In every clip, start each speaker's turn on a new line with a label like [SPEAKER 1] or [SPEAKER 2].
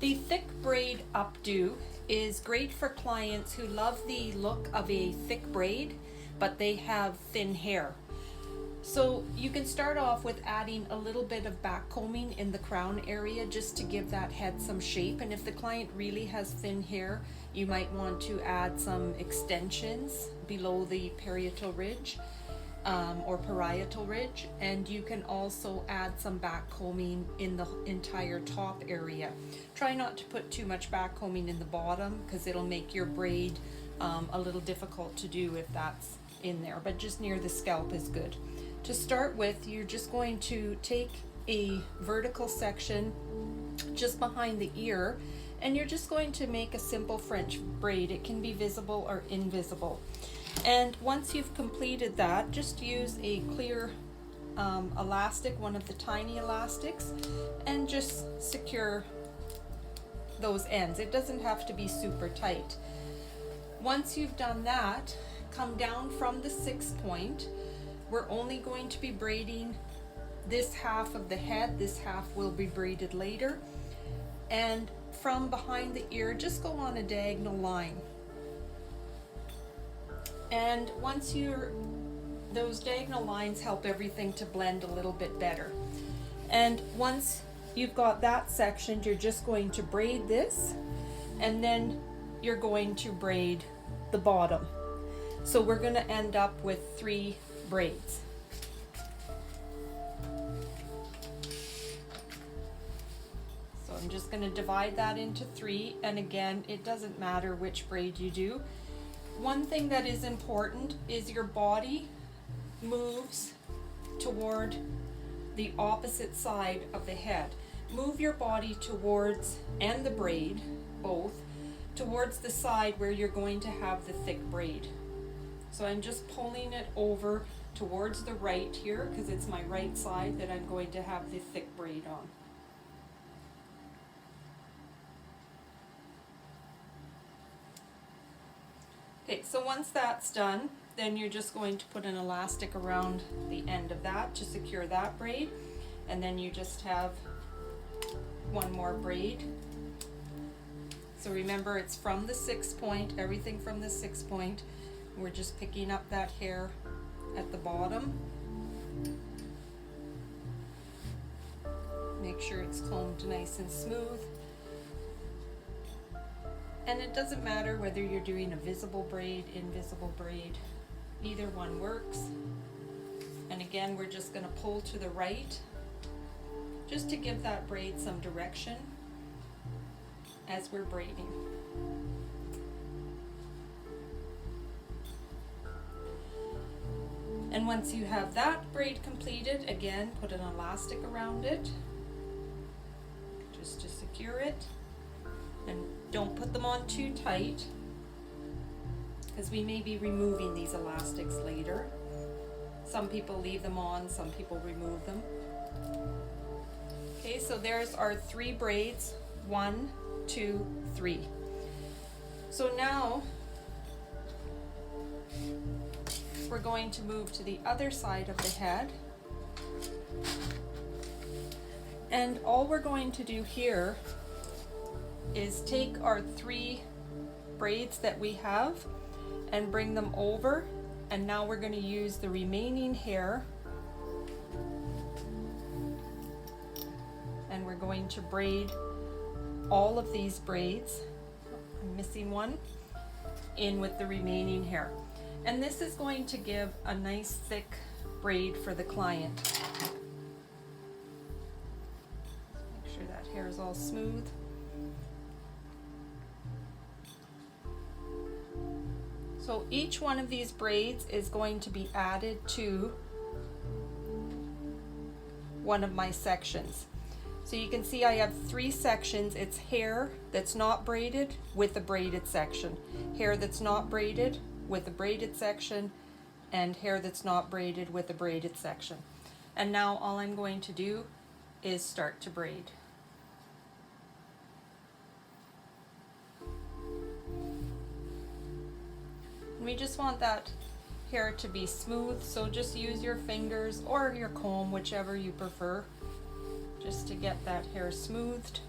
[SPEAKER 1] The thick braid updo is great for clients who love the look of a thick braid, but they have thin hair. So you can start off with adding a little bit of back combing in the crown area just to give that head some shape. And if the client really has thin hair, you might want to add some extensions below the parietal ridge or parietal ridge. And you can also add some back combing in the entire top area. Try not to put too much back combing in the bottom because it'll make your braid a little difficult to do if that's in there, but just near the scalp is good. To start with, you're just going to take a vertical section just behind the ear, and you're just going to make a simple French braid. It can be visible or invisible. And once you've completed that, just use a clear elastic, one of the tiny elastics, and just secure those ends. It doesn't have to be super tight. Once you've done that, come down from the 6th point. We're only going to be braiding this half of the head. This half will be braided later. And from behind the ear, just go on a diagonal line. And once those diagonal lines help everything to blend a little bit better. And once you've got that section, you're just going to braid this, and then you're going to braid the bottom. So we're going to end up with 3 braids. So I'm just going to divide that into 3, and again, it doesn't matter which braid you do. One thing that is important is your body moves toward the opposite side of the head. Move your body towards, and the braid, both, towards the side where you're going to have the thick braid. So I'm just pulling it over towards the right here because it's my right side that I'm going to have the thick braid on. Okay, so once that's done, then you're just going to put an elastic around the end of that to secure that braid, and then you just have one more braid. So remember, it's from the 6th point, everything from the 6th point. We're just picking up that hair at the bottom. Make sure it's combed nice and smooth. And it doesn't matter whether you're doing a visible braid, invisible braid, either one works. And again, we're just going to pull to the right just to give that braid some direction as we're braiding. And once you have that braid completed, again, put an elastic around it just to secure it. And don't put them on too tight because we may be removing these elastics later. Some people leave them on, some people remove them. Okay, so there's our 3 braids, 1, 2, 3. So now we're going to move to the other side of the head, and all we're going to do here is take our 3 braids that we have and bring them over, and now we're going to use the remaining hair and we're going to braid all of these braids, I'm missing one, in with the remaining hair. And this is going to give a nice thick braid for the client. Make sure that hair is all smooth. So each one of these braids is going to be added to one of my sections. So you can see I have 3 sections. It's hair that's not braided with a braided section, hair that's not braided with a braided section, and hair that's not braided with a braided section. And now all I'm going to do is start to braid. We just want that hair to be smooth, so just use your fingers or your comb, whichever you prefer, just to get that hair smoothed.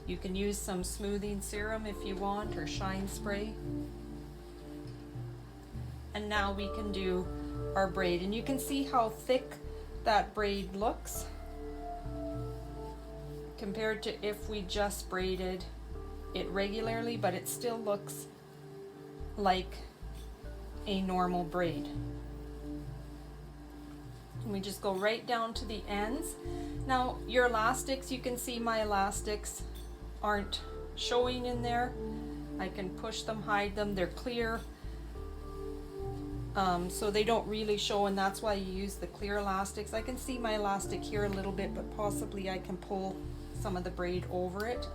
[SPEAKER 1] You can use some smoothing serum if you want, or shine spray. And now we can do our braid, and you can see how thick that braid looks compared to if we just braided it regularly, but it still looks like a normal braid. And we just go right down to the ends. Now your elastics, you can see my elastics aren't showing in there. I can push them, hide them, they're clear. So they don't really show, and that's why you use the clear elastics. I can see my elastic here a little bit, but possibly I can pull some of the braid over it.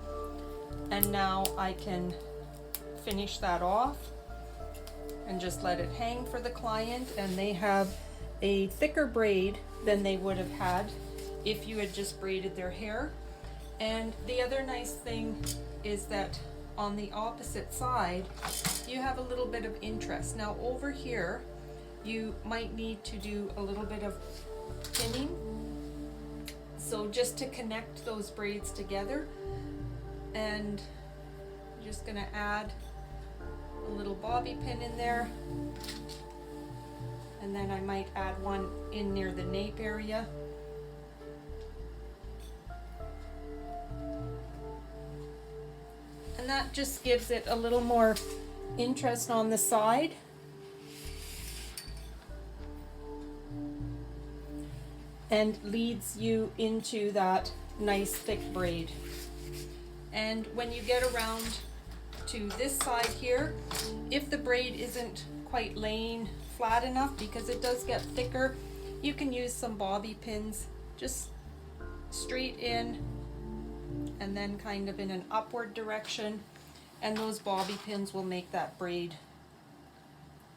[SPEAKER 1] And now I can finish that off and just let it hang for the client, and they have a thicker braid than they would have had if you had just braided their hair. And the other nice thing is that on the opposite side you have a little bit of interest. Now over here you might need to do a little bit of pinning, so just to connect those braids together. And I'm just going to add a little bobby pin in there, and then I might add one in near the nape area. And that just gives it a little more interest on the side. And leads you into that nice thick braid. And when you get around to this side here, if the braid isn't quite laying flat enough, because it does get thicker, you can use some bobby pins, just straight in and then kind of in an upward direction, and those bobby pins will make that braid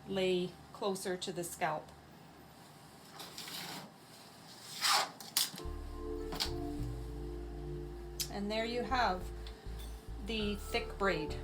[SPEAKER 1] lay closer to the scalp. And there you have the thick braid.